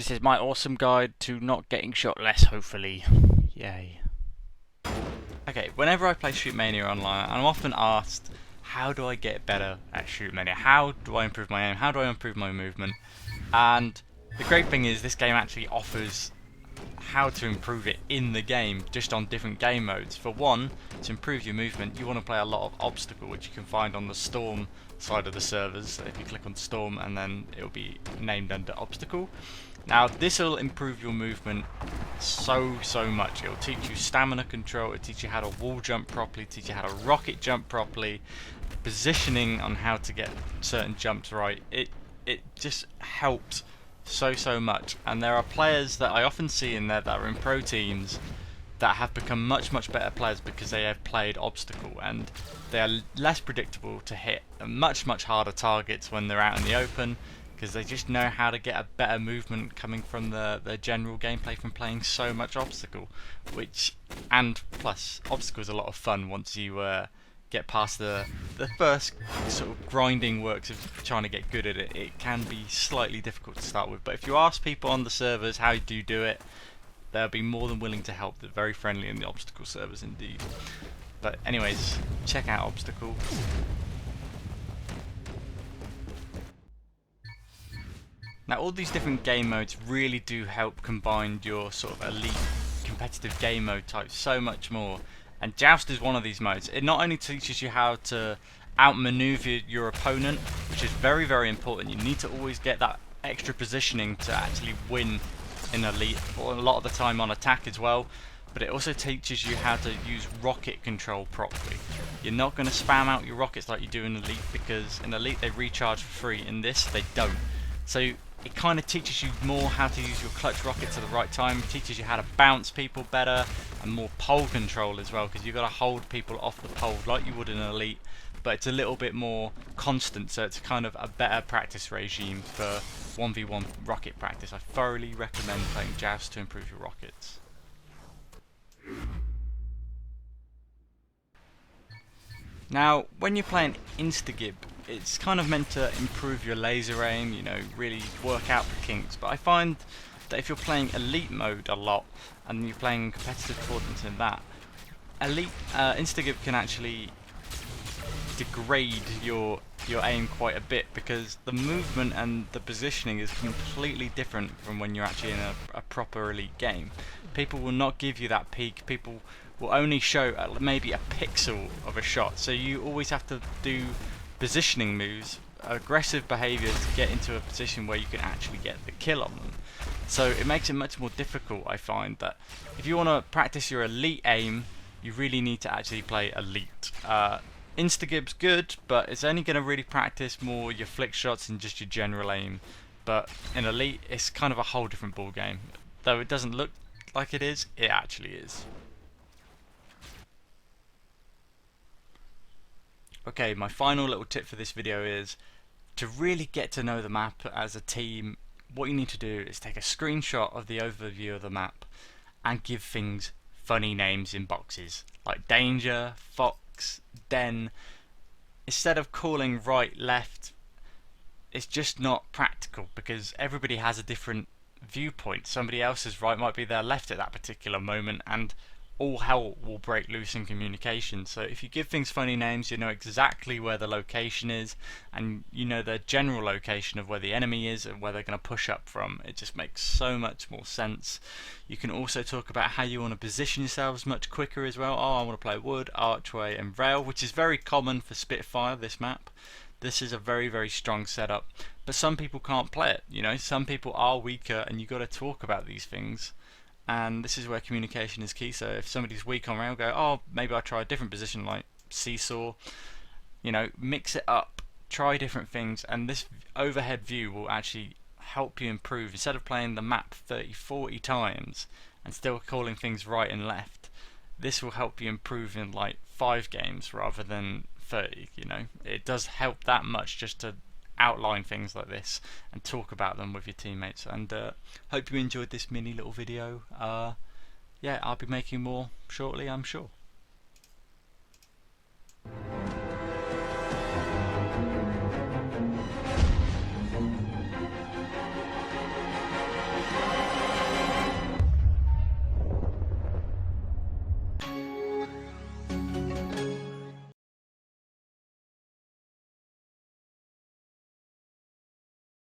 This is my awesome guide to not getting shot less, hopefully. Yay. Okay, whenever I play Shootmania online, I'm often asked, how do I get better at Shootmania? How do I improve my aim? How do I improve my movement? And the great thing is this game actually offers how to improve it in the game, just on different game modes. For one, to improve your movement, you want to play a lot of Obstacle, which you can find on the Storm side of the servers. So if you click on Storm, and then it'll be named under Obstacle. Now this will improve your movement so much. It'll teach you stamina control, it'll teach you how to wall jump properly, teach you how to rocket jump properly, positioning on how to get certain jumps right. It just helps so much. And there are players that I often see in there that are in pro teams that have become much better players because they have played Obstacle, and they are less predictable to hit and much harder targets when they're out in the open, because they just know how to get a better movement coming from the general gameplay from playing so much Obstacle. And plus, Obstacle is a lot of fun once you get past the first sort of grinding works of trying to get good at it. It can be slightly difficult to start with, but if you ask people on the servers how do you do it, they'll be more than willing to help. They're very friendly in the Obstacle servers indeed. But anyways, check out Obstacle. Now all these different game modes really do help combine your sort of elite competitive game mode types so much more, and Joust is one of these modes. It not only teaches you how to outmaneuver your opponent, which is very important. You need to always get that extra positioning to actually win in elite, or a lot of the time on attack as well, but it also teaches you how to use rocket control properly. You're not going to spam out your rockets like you do in elite, because in elite they recharge for free, in this they don't. So it kind of teaches you more how to use your clutch rockets at the right time. It teaches you how to bounce people better, and more pole control as well, because you've got to hold people off the pole like you would in elite, but it's a little bit more constant, so it's kind of a better practice regime for 1v1 rocket practice. I thoroughly recommend playing Joust to improve your rockets. Now, when you're playing Instagib, it's kind of meant to improve your laser aim, you know, really work out the kinks. But I find that if you're playing elite mode a lot, and you're playing competitive tournaments in that, elite Instagib can actually degrade your aim quite a bit, because the movement and the positioning is completely different from when you're actually in a proper elite game. People will not give you that peak. People will only show maybe a pixel of a shot, so you always have to do positioning moves, aggressive behaviours to get into a position where you can actually get the kill on them. So it makes it much more difficult. I find that if you want to practice your elite aim, you really need to actually play elite. Instagib's good, but it's only going to really practice more your flick shots and just your general aim. But in elite, it's kind of a whole different ball game. Though it doesn't look like it is, it actually is. Okay, my final little tip for this video is to really get to know the map as a team. What you need to do is take a screenshot of the overview of the map and give things funny names in boxes like danger, fox, den. Instead of calling right, left, it's just not practical, because everybody has a different viewpoint. Somebody else's right might be their left at that particular moment, and all hell will break loose in communication. So if you give things funny names, you know exactly where the location is, and you know the general location of where the enemy is and where they're going to push up from. It just makes so much more sense. You can also talk about how you want to position yourselves much quicker as well. Oh, I want to play wood, archway and rail, which is very common for Spitfire, this map. This is a very strong setup, but some people can't play it. You know, some people are weaker, and you've got to talk about these things. And this is where communication is key. So if somebody's weak on rail, go, oh, maybe I'll try a different position like seesaw. You know, mix it up, try different things, and this overhead view will actually help you improve. Instead of playing the map 30-40 times and still calling things right and left, this will help you improve in like 5 games rather than 30. You know, it does help that much just to outline things like this and talk about them with your teammates. And hope you enjoyed this mini little video. Yeah, I'll be making more shortly, I'm sure.